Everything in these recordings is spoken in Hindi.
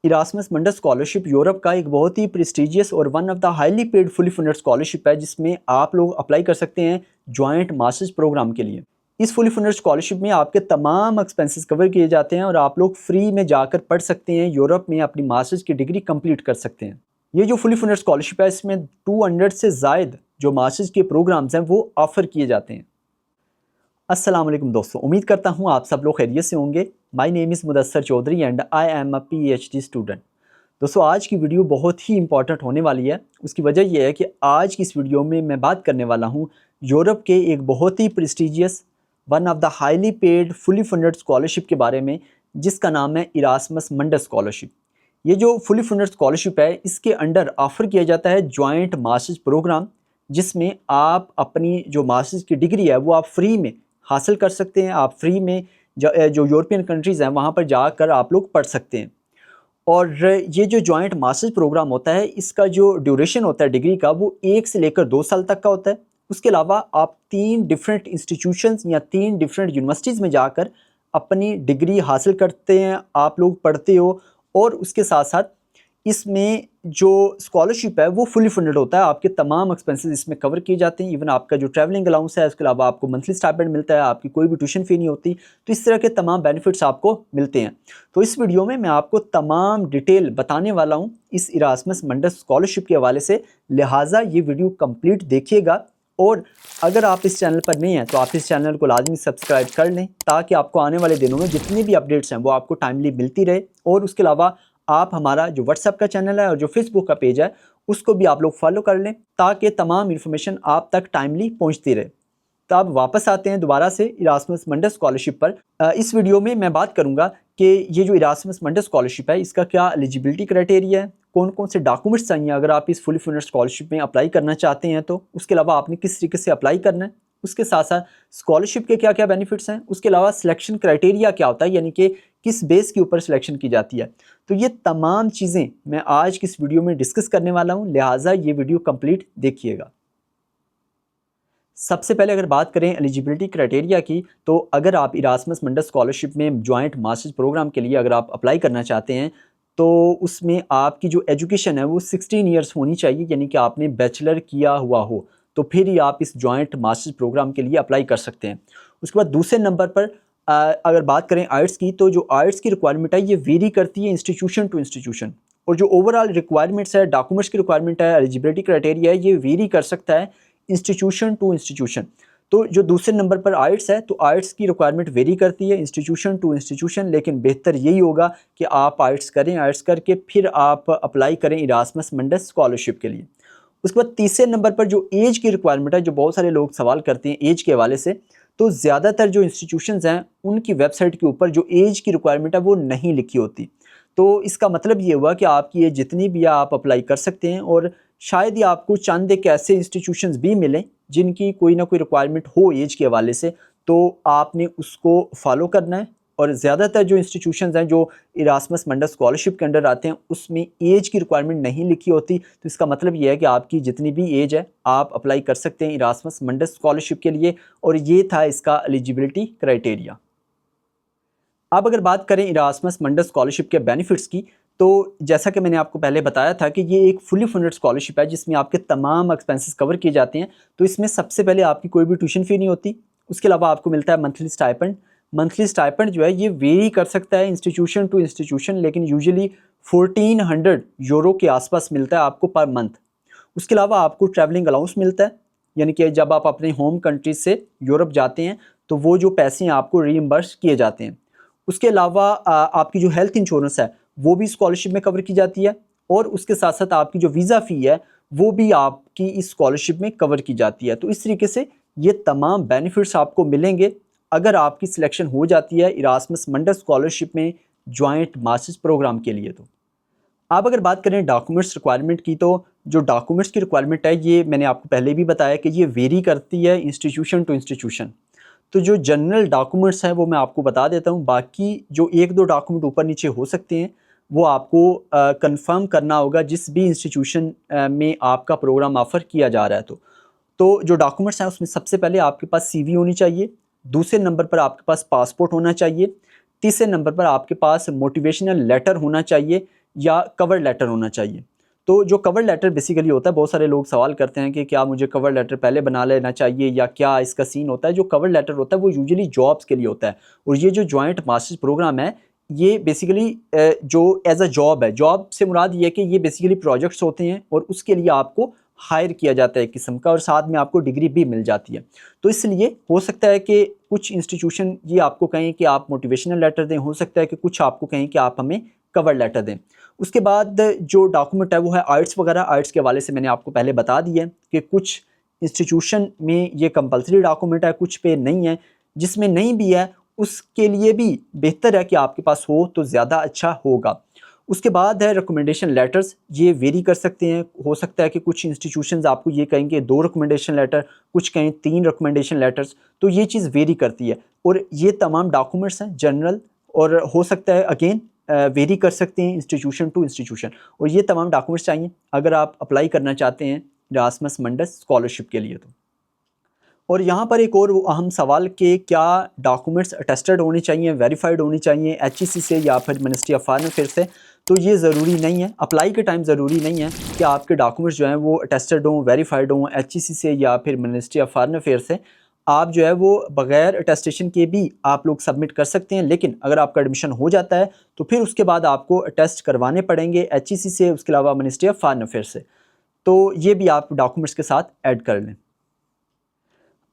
इरास्मस मंडस स्कॉलरशिप यूरोप का एक बहुत ही प्रेस्टिजियस और one of the highly paid fully funded scholarship है, जिसमें आप लोग अप्लाई कर सकते हैं जॉइंट मास्टर्स प्रोग्राम के लिए। इस फुली फंडेड स्कॉलरशिप में आपके तमाम एक्सपेंसेस कवर किए जाते हैं और आप लोग फ्री में जाकर पढ़ सकते हैं, यूरोप में अपनी मास्टर्स की डिग्री कंप्लीट कर सकते हैं। ये जो फुली फंडेड स्कॉलरशिप है, इसमें 200 से ज़ायद जो मास्टर्स के प्रोग्राम्स हैं वो ऑफ़र किए जाते हैं। अस्सलाम वालेकुम दोस्तों, उम्मीद करता हूँ आप सब लोग खैरियत से होंगे। My name is Mudassar Chaudhary and I am a PhD student. दोस्तों, आज की वीडियो बहुत ही इंपॉर्टेंट होने वाली है। उसकी वजह यह है कि आज की इस वीडियो में मैं बात करने वाला हूँ यूरोप के एक बहुत ही prestigious one of the highly paid fully funded scholarship के बारे में, जिसका नाम है इरास्मस मंडस स्कॉलरशिप। ये जो फुली फंडेड स्कॉलरशिप है, इसके अंडर ऑफ़र किया जाता है जॉइंट मास्टर्स प्रोग्राम, जिसमें आप अपनी जो मास्टर्स की डिग्री है वो आप फ्री में हासिल कर सकते हैं। आप फ्री में जो यूरोपियन कंट्रीज़ हैं वहाँ पर जाकर आप लोग पढ़ सकते हैं। और ये जो जॉइंट मास्टर्स प्रोग्राम होता है, इसका जो ड्यूरेशन होता है डिग्री का, वो 1 से लेकर 2 साल तक का होता है। उसके अलावा आप 3 डिफरेंट इंस्टीट्यूशंस या 3 डिफरेंट यूनिवर्सिटीज़ में जाकर अपनी डिग्री हासिल करते हैं, आप लोग पढ़ते हो। और उसके साथ साथ इसमें जो स्कॉलरशिप है वो फुली फंडेड होता है, आपके तमाम एक्सपेंसेस इसमें कवर किए जाते हैं। इवन आपका जो ट्रैवलिंग अलाउंस है, उसके अलावा आपको मंथली स्टाइपेंड मिलता है, आपकी कोई भी ट्यूशन फ़ी नहीं होती। तो इस तरह के तमाम बेनिफिट्स आपको मिलते हैं। तो इस वीडियो में मैं आपको तमाम डिटेल बताने वाला हूँ इस इरास्मस मंडस स्कॉलरशिप के हवाले से, लिहाजा ये वीडियो कंप्लीट देखिएगा। और अगर आप इस चैनल पर नहीं हैं तो आप इस चैनल को लाजमी सब्सक्राइब कर लें, ताकि आपको आने वाले दिनों में जितनी भी अपडेट्स हैं वो आपको टाइमली मिलती रहे। और उसके अलावा आप हमारा जो व्हाट्सएप का चैनल है और जो फेसबुक का पेज है, उसको भी आप लोग फॉलो कर लें, ताकि तमाम इन्फॉर्मेशन आप तक टाइमली पहुंचती रहे। तो अब वापस आते हैं दोबारा से इरास्मस मंडस स्कॉलरशिप पर। इस वीडियो में मैं बात करूंगा कि ये जो इरास्मस मंडस स्कॉलरशिप है, इसका क्या एलिजिबिलिटी क्राइटेरिया है, कौन कौन से डॉक्यूमेंट्स चाहिए अगर आप इस फुली फंडेड स्कॉलरशिप में अप्लाई करना चाहते हैं तो। उसके अलावा आपने किस तरीके से अप्लाई करना है, उसके साथ साथ स्कॉलरशिप के क्या क्या बेनिफिट्स हैं, उसके अलावा सिलेक्शन क्राइटेरिया क्या होता है, यानी कि किस बेस के ऊपर सिलेक्शन की जाती है। तो ये तमाम चीज़ें मैं आज की इस वीडियो में डिस्कस करने वाला हूँ, लिहाजा ये वीडियो कंप्लीट देखिएगा। सबसे पहले अगर बात करें एलिजिबिलिटी क्राइटेरिया की, तो अगर आप इरास्मस मंडस स्कॉलरशिप में जॉइंट मास्टर्स प्रोग्राम के लिए अगर आप अप्लाई करना चाहते हैं, तो उसमें आपकी जो एजुकेशन है वो 16 ईयर्स होनी चाहिए, यानी कि आपने बैचलर किया हुआ हो, तो फिर ही आप इस जॉइंट मास्टर्स प्रोग्राम के लिए अप्लाई कर सकते हैं। उसके बाद दूसरे नंबर पर अगर बात करें आइट्स की, तो जो आइट्स की रिक्वायरमेंट है ये वेरी करती है इंस्टीट्यूशन टू इंस्टीट्यूशन। और जो ओवरऑल रिक्वायरमेंट्स है, डॉक्यूमेंट्स की रिक्वायरमेंट है, एलिजिबिलिटी क्राइटेरिया है, ये वेरी कर सकता है इंस्टीट्यूशन टू इंस्टीट्यूशन। तो जो दूसरे नंबर पर आइट्स है, तो आइट्स की रिक्वायरमेंट वेरी करती है इंस्टीट्यूशन टू इंस्टीट्यूशन, लेकिन बेहतर यही होगा कि आप आइट्स करें, आइट्स करके फिर आप अप्लाई करें इरास्मस मंडस स्कॉलरशिप के लिए। उसके बाद तीसरे नंबर पर जो एज की रिक्वायरमेंट है, जो बहुत सारे लोग सवाल करते हैं एज के हवाले से, तो ज़्यादातर जो इंस्टीट्यूशंस हैं उनकी वेबसाइट के ऊपर जो एज की रिक्वायरमेंट है वो नहीं लिखी होती। तो इसका मतलब ये हुआ कि आपकी एज जितनी भी है आप अप्लाई कर सकते हैं, और शायद ही आपको चंद एक ऐसे इंस्टीट्यूशंस भी मिलें जिनकी कोई ना कोई रिक्वायरमेंट हो एज के हवाले से, तो आपने उसको फॉलो करना है। और ज़्यादातर जो इंस्टीट्यूशंस हैं जो इरास्मस मंडस स्कॉलरशिप के अंडर आते हैं, उसमें एज की रिक्वायरमेंट नहीं लिखी होती। तो इसका मतलब ये है कि आपकी जितनी भी एज है आप अप्लाई कर सकते हैं इरास्मस मंडस स्कॉलरशिप के लिए। और ये था इसका एलिजिबिलिटी क्राइटेरिया। अब अगर बात करें इरास्मस मंडस स्कॉलरशिप के बेनिफिट्स की, तो जैसा कि मैंने आपको पहले बताया था कि ये एक फुली फंडेड स्कॉलरशिप है, जिसमें आपके तमाम एक्सपेंसेस कवर किए जाते हैं। तो इसमें सबसे पहले आपकी कोई भी ट्यूशन फ़ी नहीं होती। उसके अलावा आपको मिलता है मंथली स्टाइपेंड। मंथली स्टाइपेंड जो है ये वेरी कर सकता है इंस्टीट्यूशन टू इंस्टीट्यूशन, लेकिन यूजुअली 1400 यूरो के आसपास मिलता है आपको पर मंथ। उसके अलावा आपको ट्रैवलिंग अलाउंस मिलता है, यानी कि जब आप अपने होम कंट्री से यूरोप जाते हैं तो वो जो पैसे हैं आपको रीइम्बर्स किए जाते हैं। उसके अलावा आपकी जो हेल्थ इंश्योरेंस है वो भी स्कॉलरशिप में कवर की जाती है, और उसके साथ साथ आपकी जो वीज़ा फ़ी है वो भी आपकी इस स्कॉलरशिप में कवर की जाती है। तो इस तरीके से ये तमाम बेनिफिट्स आपको मिलेंगे अगर आपकी सिलेक्शन हो जाती है इरास्मस मंडस स्कॉलरशिप में जॉइंट मास्टर्स प्रोग्राम के लिए। तो अब अगर बात करें डॉक्यूमेंट्स रिक्वायरमेंट की, तो जो डॉक्यूमेंट्स की रिक्वायरमेंट है ये मैंने आपको पहले भी बताया कि ये वेरी करती है इंस्टीट्यूशन टू इंस्टीट्यूशन। तो जो जनरल डॉक्यूमेंट्स हैं वो मैं आपको बता देता हूँ, बाकी जो एक दो डॉक्यूमेंट ऊपर नीचे हो सकते हैं वो आपको कंफर्म करना होगा जिस भी इंस्टीट्यूशन में आपका प्रोग्राम ऑफ़र किया जा रहा है। तो जो डॉक्यूमेंट्स हैं उसमें सबसे पहले आपके पास CV होनी चाहिए, दूसरे नंबर पर आपके पास पासपोर्ट होना चाहिए, तीसरे नंबर पर आपके पास मोटिवेशनल लेटर होना चाहिए, या कवर लेटर होना चाहिए। तो जो कवर लेटर बेसिकली होता है, बहुत सारे लोग सवाल करते हैं कि क्या मुझे कवर लेटर पहले बना लेना चाहिए या क्या इसका सीन होता है। जो कवर लेटर होता है वो यूजुअली जॉब्स के लिए होता है, और ये जो जॉइंट मास्टर्स प्रोग्राम है ये बेसिकली जो एज अ जॉब है, जॉब से मुराद ये है कि ये बेसिकली प्रोजेक्ट्स होते हैं और उसके लिए आपको हायर किया जाता है एक किस्म का, और साथ में आपको डिग्री भी मिल जाती है। तो इसलिए हो सकता है कि कुछ इंस्टीट्यूशन ये आपको कहें कि आप मोटिवेशनल लेटर दें, हो सकता है कि कुछ आपको कहें कि आप हमें कवर लेटर दें। उसके बाद जो डॉक्यूमेंट है वो है आर्ट्स वगैरह। आर्ट्स के हवाले से मैंने आपको पहले बता दिया कि कुछ इंस्टीट्यूशन में ये कंपलसरी डॉक्यूमेंट है, कुछ पे नहीं है। जिसमें नहीं भी है उसके लिए भी बेहतर है कि आपके पास हो तो ज़्यादा अच्छा होगा। उसके बाद है रिकमेंडेशन लेटर्स, ये वेरी कर सकते हैं। हो सकता है कि कुछ इंस्टीट्यूशंस आपको ये कहेंगे 2 रिकमेंडेशन लेटर, कुछ कहें 3 रिकमेंडेशन लेटर्स, तो ये चीज़ वेरी करती है। और ये तमाम डॉक्यूमेंट्स हैं जनरल, और हो सकता है अगेन वेरी कर सकते हैं इंस्टीट्यूशन टू इंस्टीट्यूशन, और ये तमाम डॉक्यूमेंट्स चाहिए अगर आप अप्लाई करना चाहते हैं इरास्मस मंडस स्कॉलरशिप के लिए। तो और यहाँ पर एक और अहम सवाल कि क्या डॉक्यूमेंट्स अटेस्टेड होने चाहिए, वेरीफाइड होने चाहिए HEC से या फिर मिनिस्ट्री ऑफ फॉरेन अफेयर्स से। तो ये ज़रूरी नहीं है, अप्लाई के टाइम ज़रूरी नहीं है कि आपके डॉक्यूमेंट्स जो हैं वो अटेस्टेड हों, वेरीफाइड हों HEC से या फिर मिनिस्ट्री ऑफ फॉरेन अफेयर्स से। आप जो है वो बग़ैर अटेस्टेशन के भी आप लोग सबमिट कर सकते हैं, लेकिन अगर आपका एडमिशन हो जाता है तो फिर उसके बाद आपको अटेस्ट करवाने पड़ेंगे HEC से, उसके अलावा मिनिस्ट्री ऑफ फॉरेन अफेयर्स से। तो ये भी आप डॉक्यूमेंट्स के साथ ऐड कर लें।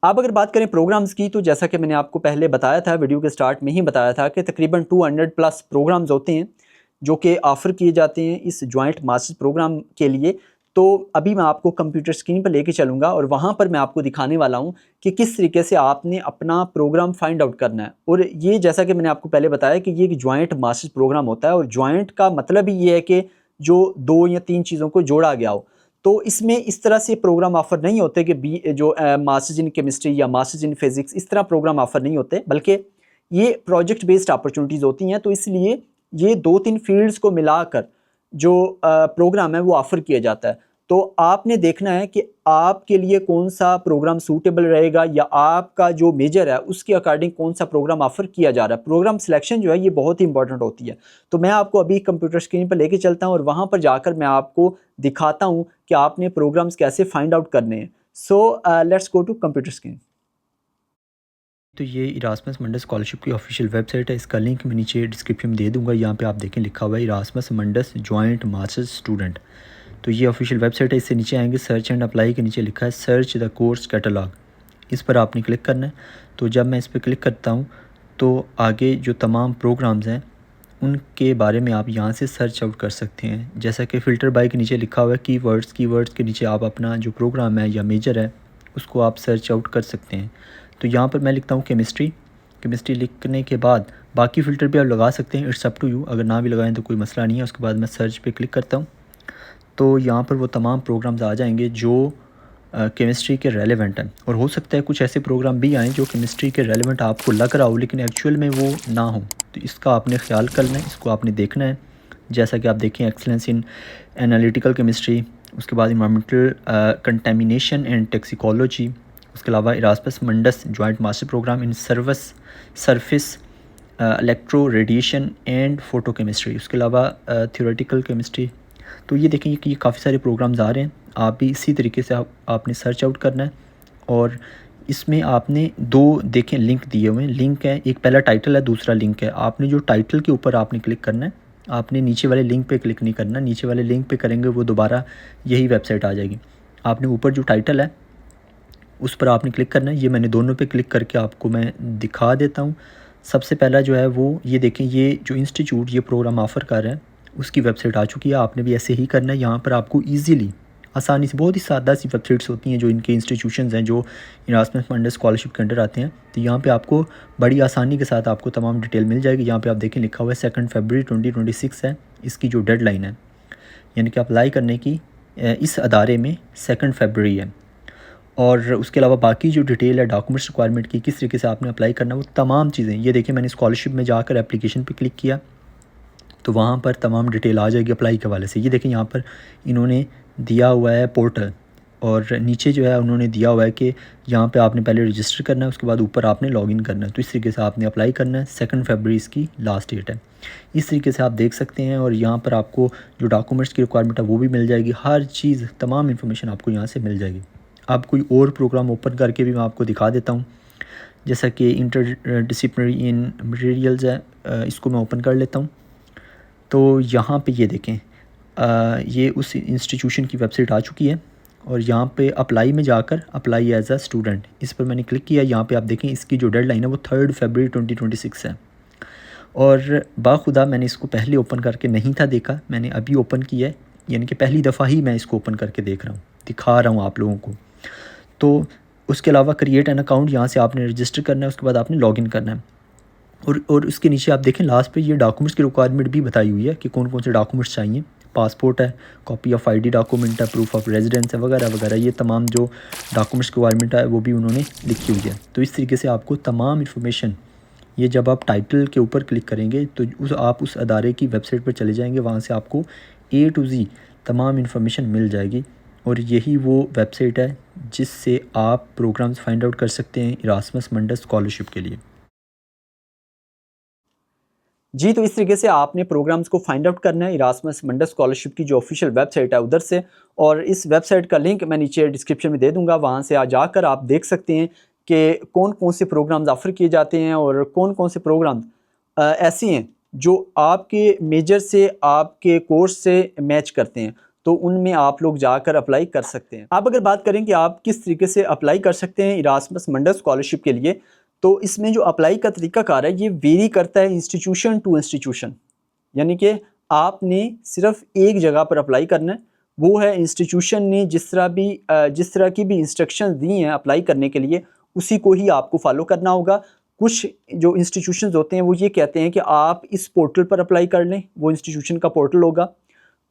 अब अगर बात करें प्रोग्राम्स की, तो जैसा कि मैंने आपको पहले बताया था, वीडियो के स्टार्ट में ही बताया था कि तकरीबन 200 प्लस प्रोग्राम्स होते हैं जो कि ऑफ़र किए जाते हैं इस जॉइंट मास्टर्स प्रोग्राम के लिए। तो अभी मैं आपको कंप्यूटर स्क्रीन पर लेके चलूँगा और वहाँ पर मैं आपको दिखाने वाला हूँ कि किस तरीके से आपने अपना प्रोग्राम फाइंड आउट करना है। और ये जैसा कि मैंने आपको पहले बताया कि ये एक जॉइंट मास्टर्स प्रोग्राम होता है, और जॉइंट का मतलब ही ये है कि जो 2 या 3 चीज़ों को जोड़ा गया हो। तो इसमें इस तरह से प्रोग्राम ऑफ़र नहीं होते कि मास्टर्स इन केमिस्ट्री या मास्टर्स इन फिज़िक्स, इस तरह प्रोग्राम ऑफ़र नहीं होते, बल्कि ये प्रोजेक्ट बेस्ड अपॉर्चुनिटीज़ होती हैं। तो इसलिए ये 2-3 फील्ड्स को मिलाकर जो प्रोग्राम है वो ऑफ़र किया जाता है। तो आपने देखना है कि आपके लिए कौन सा प्रोग्राम सूटेबल रहेगा, या आपका जो मेजर है उसके अकॉर्डिंग कौन सा प्रोग्राम ऑफ़र किया जा रहा है। प्रोग्राम सिलेक्शन जो है ये बहुत ही इंपॉर्टेंट होती है। तो मैं आपको अभी कंप्यूटर स्क्रीन पर लेके चलता हूँ और वहाँ पर जाकर मैं आपको दिखाता हूँ कि आपने प्रोग्राम्स कैसे फाइंड आउट करने हैं। So let's go to computer screen. तो ये इरास्मस मंडस स्कॉलरशिप की ऑफिशियल वेबसाइट है, इसका लिंक मैं नीचे डिस्क्रिप्शन में दे दूँगा। यहाँ पे आप देखें लिखा हुआ है Erasmus Mundus joint masters student. तो ये ऑफिशियल वेबसाइट है। इससे नीचे आएंगे सर्च एंड अप्लाई के नीचे लिखा है सर्च द कोर्स कैटलॉग, इस पर आपने क्लिक करना है। तो जब मैं इस पर क्लिक करता हूँ तो आगे जो तमाम प्रोग्राम्स हैं उनके बारे में आप यहाँ से सर्च आउट कर सकते हैं। जैसा कि फ़िल्टर बाय के नीचे लिखा हुआ है कीवर्ड्स के नीचे आप अपना जो प्रोग्राम है या मेजर है उसको आप सर्च आउट कर सकते हैं। तो यहाँ पर मैं लिखता हूँ केमिस्ट्री लिखने के बाद बाकी फ़िल्टर भी आप लगा सकते हैं, इट्स अप टू यू, अगर ना भी लगाएं तो कोई मसला नहीं है। उसके बाद मैं सर्च पे क्लिक करता हूँ तो यहाँ पर वो तमाम प्रोग्राम्स आ जाएंगे जो केमिस्ट्री के रेलेवेंट हैं। और हो सकता है कुछ ऐसे प्रोग्राम भी आएँ जो केमिस्ट्री के रेलेवेंट आपको लग रहा हो लेकिन एक्चुअल में वो ना हो, तो इसका आपने ख्याल करना है, इसको आपने देखना है। जैसा कि आप देखें एक्सीलेंस इन एनालिटिकल केमिस्ट्री, उसके बाद इन्वायरमेंटल कंटेमिनेशन एंड टॉक्सिकोलॉजी, उसके अलावा Erasmus Mundus joint master program in surface electro radiation and photo chemistry, उसके अलावा थ्योरेटिकल केमिस्ट्री। तो ये देखें कि ये काफ़ी सारे प्रोग्राम्स आ रहे हैं। आप भी इसी तरीके से आपने सर्च आउट करना है। और इसमें आपने 2 देखें लिंक दिए हुए हैं, लिंक है एक, पहला टाइटल है, दूसरा लिंक है। आपने जो टाइटल के ऊपर आपने क्लिक करना है, आपने नीचे वाले लिंक पे क्लिक नहीं करना। नीचे वाले लिंक पे करेंगे वो दोबारा यही वेबसाइट आ जाएगी। आपने ऊपर जो टाइटल है उस पर आपने क्लिक करना है। ये मैंने दोनों पे क्लिक करके आपको मैं दिखा देता हूँ। सबसे पहला जो है वो ये देखें, ये जो इंस्टीट्यूट ये प्रोग्राम ऑफ़र कर रहे हैं उसकी वेबसाइट आ चुकी है। आपने भी ऐसे ही करना है। यहाँ पर आपको ईज़िली आसानी से, बहुत ही सादा सी वेबसाइट्स होती हैं जो इनके इंस्टीट्यूशंस हैं जो इरास्मस मंडस स्कॉलरशिप के अंडर आते हैं। तो यहाँ पे आपको बड़ी आसानी के साथ आपको तमाम डिटेल मिल जाएगी। यहाँ पे आप देखें लिखा हुआ है 2 फरवरी 2026 है इसकी जो डेडलाइन है, यानी कि अप्लाई करने की इस अदारे में 2 फरवरी है। और उसके अलावा बाकी जो डिटेल है डॉक्यूमेंट्स रिक्वायरमेंट की, किस तरीके से आपने अप्लाई करना, वो तमाम चीज़ें ये देखिए। मैंने स्कॉलरशिप में जाकर एप्लीकेशन पे क्लिक किया तो वहाँ पर तमाम डिटेल आ जाएगी अप्लाई के हवाले से। ये देखें यहाँ पर इन्होंने दिया हुआ है पोर्टल, और नीचे जो है उन्होंने दिया हुआ है कि यहाँ पे आपने पहले रजिस्टर करना है, उसके बाद ऊपर आपने लॉगिन करना है। तो इस तरीके से आपने अप्लाई करना है। 2 फरवरी इसकी लास्ट डेट है। इस तरीके से आप देख सकते हैं। और यहाँ पर आपको जो डॉक्यूमेंट्स की रिक्वायरमेंट है वो भी मिल जाएगी, हर चीज़ तमाम इन्फॉर्मेशन आपको यहाँ से मिल जाएगी। आप कोई और प्रोग्राम ओपन करके भी मैं आपको दिखा देता हूँ, जैसा कि इंटर डिसिप्लिनरी इन मटेरियल्स है, इसको मैं ओपन कर लेता हूँ। तो यहाँ पे ये देखें, ये उस इंस्टीट्यूशन की वेबसाइट आ चुकी है और यहाँ पे अप्लाई में जाकर अप्लाई एज अ स्टूडेंट, इस पर मैंने क्लिक किया। यहाँ पे आप देखें इसकी जो डेडलाइन है वो 3 फरवरी 2026 है। और बाखुदा मैंने इसको पहले ओपन करके नहीं था देखा, मैंने अभी ओपन किया है, यानी कि पहली दफ़ा ही मैं इसको ओपन करके देख रहा हूँ, दिखा रहा हूँ आप लोगों को। तो उसके अलावा क्रिएट एन अकाउंट, यहाँ से आपने रजिस्टर करना है, उसके बाद आपने लॉगिन करना है। और उसके नीचे आप देखें लास्ट पे ये डॉक्यूमेंट्स की रिक्वायरमेंट भी बताई हुई है कि कौन कौन से डॉक्यूमेंट्स चाहिए। पासपोर्ट है, कॉपी ऑफ आईडी डॉक्यूमेंट है, प्रूफ ऑफ रेजिडेंस है, वगैरह वगैरह। ये तमाम जो डॉक्यूमेंट्स की रिक्वायरमेंट है वो भी उन्होंने लिखी हुई है। तो इस तरीके से आपको तमाम इन्फॉर्मेशन, ये जब आप टाइटल के ऊपर क्लिक करेंगे तो आप उस अदारे की वेबसाइट पर चले जाएंगे, वहाँ से आपको A to Z तमाम इन्फॉर्मेशन मिल जाएगी। और यही वो वेबसाइट है जिससे आप प्रोग्राम्स फाइंड आउट कर सकते हैं इरास्मस मंडस स्कॉलरशिप के लिए। जी, तो इस तरीके से आपने प्रोग्राम्स को फाइंड आउट करना है इरास्मस मंडस स्कॉलरशिप की जो ऑफिशियल वेबसाइट है उधर से। और इस वेबसाइट का लिंक मैं नीचे डिस्क्रिप्शन में दे दूंगा, वहाँ से जाकर आप देख सकते हैं कि कौन कौन से प्रोग्राम्स ऑफ़र किए जाते हैं और कौन कौन से प्रोग्राम ऐसे हैं जो आपके मेजर से, आपके कोर्स से मैच करते हैं। तो उनमें आप लोग जाकर अप्लाई कर सकते हैं। अब अगर बात करें कि आप किस तरीके से अप्लाई कर सकते हैं इरास्मस मंडस स्कॉलरशिप के लिए, तो इसमें जो अप्लाई का तरीक़ाकार है ये वेरी करता है इंस्टीट्यूशन टू इंस्टीट्यूशन। यानी कि आपने सिर्फ एक जगह पर अप्लाई करना है, वो है इंस्टीट्यूशन ने जिस तरह की भी इंस्ट्रक्शंस दी हैं अप्लाई करने के लिए, उसी को ही आपको फॉलो करना होगा। कुछ जो इंस्टीट्यूशंस होते हैं वो ये कहते हैं कि आप इस पोर्टल पर अप्लाई कर लें, वो इंस्टीट्यूशन का पोर्टल होगा।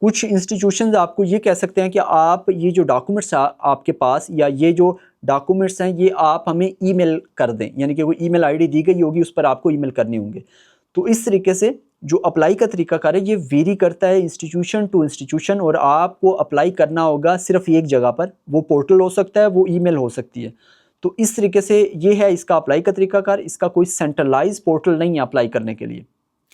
कुछ इंस्टीट्यूशंस आपको ये कह सकते हैं कि आप ये जो डॉक्यूमेंट्स आपके पास, या ये जो डॉक्यूमेंट्स हैं ये आप हमें ईमेल कर दें, यानी कि कोई ईमेल आईडी दी गई होगी उस पर आपको ईमेल करने होंगे। तो इस तरीके से जो अप्लाई का तरीकाकार है ये वेरी करता है इंस्टीट्यूशन टू इंस्टीट्यूशन, और आपको अप्लाई करना होगा सिर्फ एक जगह पर। वो पोर्टल हो सकता है, वो ईमेल हो सकती है। तो इस तरीके से ये है इसका अप्लाई का तरीकाकार। इसका कोई सेंट्रलाइज पोर्टल नहीं है अप्लाई करने के लिए।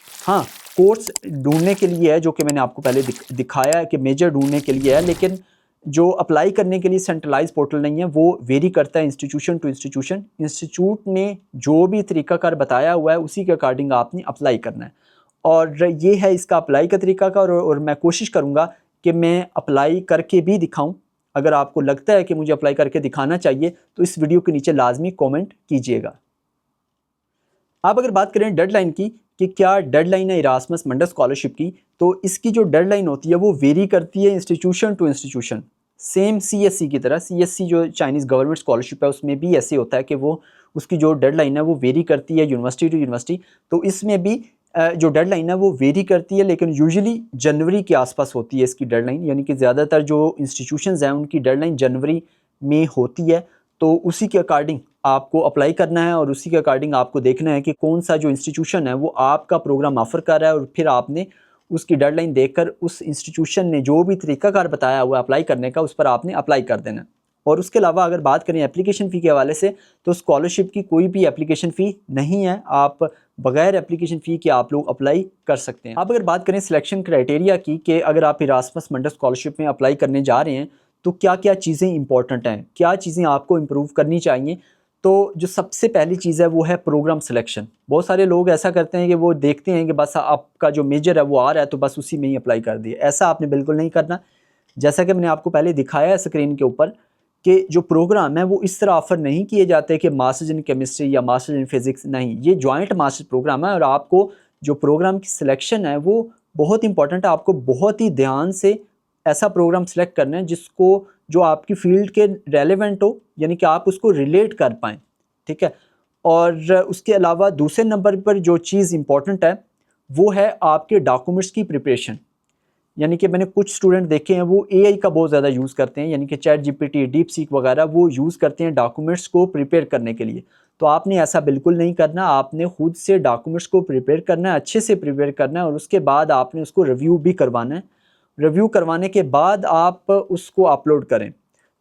हाँ, कोर्स ढूंढने के लिए है, जो कि मैंने आपको पहले दिखाया है कि मेजर ढूंढने के लिए है, लेकिन जो अप्लाई करने के लिए सेंट्रलाइज पोर्टल नहीं है, वो वेरी करता है इंस्टीट्यूशन टू इंस्टीट्यूशन। इंस्टीट्यूट ने जो भी तरीकाकार बताया हुआ है उसी के अकॉर्डिंग आपने अप्लाई करना है। और ये है इसका अप्लाई का तरीकाकार। और मैं कोशिश करूँगा कि मैं अप्लाई करके भी दिखाऊँ। अगर आपको लगता है कि मुझे अप्लाई करके दिखाना चाहिए तो इस वीडियो के नीचे लाजमी कॉमेंट कीजिएगा। अब अगर बात करें डेडलाइन की कि क्या डेडलाइन है इरास्मस मंडस स्कॉलरशिप की, तो इसकी जो डेडलाइन होती है वो वेरी करती है institution to institution. Same CSC की तरह, CSC जो चाइनीज़ गवर्नमेंट स्कॉलरशिप है उसमें भी ऐसे होता है कि वो उसकी जो डेडलाइन है वो वेरी करती है यूनिवर्सिटी टू यूनिवर्सिटी। तो इसमें भी जो डेडलाइन है वो वेरी करती है, लेकिन यूजुअली जनवरी के आसपास होती है इसकी डेडलाइन। यानी कि ज़्यादातर जो इंस्टीट्यूशंस हैं उनकी डेडलाइन जनवरी में होती है। तो उसी के अकॉर्डिंग आपको अप्लाई करना है और उसी के अकॉर्डिंग आपको देखना है कि कौन सा जो इंस्टीट्यूशन है वो आपका प्रोग्राम ऑफ़र कर रहा है, और फिर आपने उसकी डेडलाइन देखकर उस इंस्टीट्यूशन ने जो भी तरीकाकार बताया हुआ अप्लाई करने का उस पर आपने अप्लाई कर देना। और उसके अलावा अगर बात करें एप्लीकेशन फ़ी के हवाले से, तो स्कॉलरशिप की कोई भी एप्लीकेशन फ़ी नहीं है। आप बगैर एप्लीकेशन फ़ी के आप लोग अप्लाई कर सकते हैं। अब अगर बात करें सिलेक्शन क्राइटेरिया की कि अगर आप इरास्मस मंडस स्कॉलरशिप में अप्लाई करने जा रहे हैं तो क्या क्या चीज़ें इंपॉर्टेंट हैं, क्या चीज़ें आपको इम्प्रूव करनी चाहिए। तो जो सबसे पहली चीज़ है वो है प्रोग्राम सिलेक्शन। बहुत सारे लोग ऐसा करते हैं कि वो देखते हैं कि बस आपका जो मेजर है वो आ रहा है तो बस उसी में ही अप्लाई कर दिए। ऐसा आपने बिल्कुल नहीं करना। जैसा कि मैंने आपको पहले दिखाया है स्क्रीन के ऊपर कि जो प्रोग्राम है वो इस तरह ऑफ़र नहीं किए जाते कि मास्टर्स इन केमिस्ट्री या मास्टर्स इन फिज़िक्स, नहीं, ये जॉइंट मास्टर्स प्रोग्राम है। और आपको जो प्रोग्राम की सिलेक्शन है वो बहुत इंपॉर्टेंट है। आपको बहुत ही ध्यान से ऐसा प्रोग्राम सेलेक्ट करना है जिसको, जो आपकी फ़ील्ड के रेलेवेंट हो, यानी कि आप उसको रिलेट कर पाएँ, ठीक है। और उसके अलावा दूसरे नंबर पर जो चीज़ इंपॉर्टेंट है वो है आपके डॉक्यूमेंट्स की प्रिपरेशन। यानी कि मैंने कुछ स्टूडेंट देखे हैं वो AI का बहुत ज़्यादा यूज़ करते हैं, यानी कि ChatGPT, DeepSeek वगैरह वो यूज़ करते हैं डॉक्यूमेंट्स को प्रिपेयर करने के लिए। तो आपने ऐसा बिल्कुल नहीं करना। आपने खुद से डॉक्यूमेंट्स को प्रिपेयर करना है, अच्छे से प्रिपेयर करना है, और उसके बाद आपने उसको रिव्यू भी करवाना है। रिव्यू करवाने के बाद आप उसको अपलोड करें।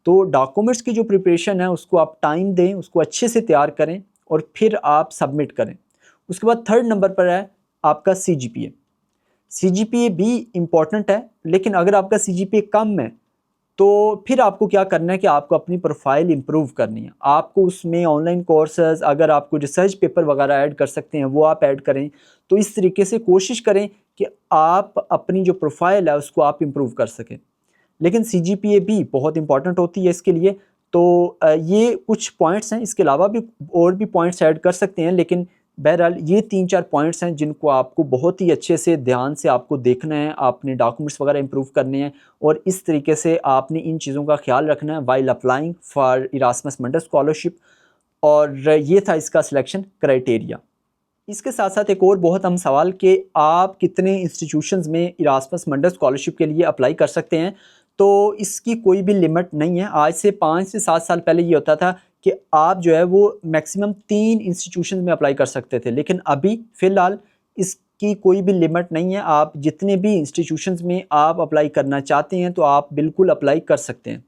तो डॉक्यूमेंट्स की जो प्रिपरेशन है उसको आप टाइम दें, उसको अच्छे से तैयार करें और फिर आप सबमिट करें। उसके बाद थर्ड नंबर पर है आपका CGPA भी इम्पॉर्टेंट है, लेकिन अगर आपका CGPA कम है तो फिर आपको क्या करना है कि आपको अपनी प्रोफाइल इंप्रूव करनी है। आपको उसमें ऑनलाइन कोर्सेज, अगर आपको रिसर्च पेपर वगैरह ऐड कर सकते हैं वो आप ऐड करें। तो इस तरीके से कोशिश करें कि आप अपनी जो प्रोफाइल है उसको आप इंप्रूव कर सकें। लेकिन CGPA भी बहुत इंपॉर्टेंट होती है इसके लिए। तो ये कुछ पॉइंट्स हैं, इसके अलावा भी और भी पॉइंट्स ऐड कर सकते हैं, लेकिन बहरहाल ये 3-4 पॉइंट्स हैं जिनको आपको बहुत ही अच्छे से ध्यान से आपको देखना है। आपने डॉक्यूमेंट्स वगैरह इंप्रूव करने हैं और इस तरीके से आपने इन चीज़ों का ख्याल रखना है while applying for Erasmus Mundus scholarship. और ये था इसका सिलेक्शन क्राइटेरिया। इसके साथ साथ एक और बहुत अहम सवाल कि आप कितने इंस्टीट्यूशंस में इरास्मस मंडस स्कॉलरशिप के लिए अप्लाई कर सकते हैं। तो इसकी कोई भी लिमिट नहीं है। आज से 5 से 7 साल पहले ये होता था कि आप जो है वो मैक्सिमम 3 इंस्टीट्यूशन में अप्लाई कर सकते थे, लेकिन अभी फ़िलहाल इसकी कोई भी लिमिट नहीं है। आप जितने भी इंस्टीट्यूशंस में आप अप्लाई करना चाहते हैं तो आप बिल्कुल अप्लाई कर सकते हैं।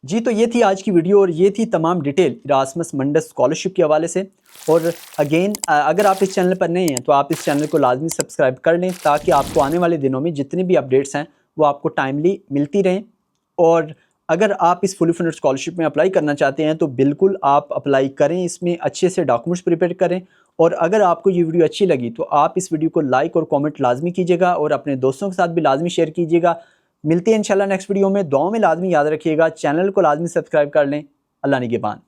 जी, तो ये थी आज की वीडियो और ये थी तमाम डिटेल इरास्मस मंडस स्कॉलरशिप के हवाले से। और अगेन अगर आप इस चैनल पर नए हैं तो आप इस चैनल को लाजमी सब्सक्राइब कर लें ताकि आपको आने वाले दिनों में जितनी भी अपडेट्स हैं वो आपको टाइमली मिलती रहें। और अगर आप इस फुली फंडेड स्कॉलरशिप में अप्लाई करना चाहते हैं तो बिल्कुल आप अप्लाई करें, इसमें अच्छे से डॉक्यूमेंट्स प्रिपेयर करें। और अगर आपको ये वीडियो अच्छी लगी तो आप इस वीडियो को लाइक और कमेंट लाजमी कीजिएगा और अपने दोस्तों के साथ भी लाजमी शेयर कीजिएगा। मिलते हैं इंशाल्लाह नेक्स्ट वीडियो में। दुआओं में लाजमी याद रखिएगा, चैनल को लाजमी सब्सक्राइब कर लें। अल्लाह निगहबान।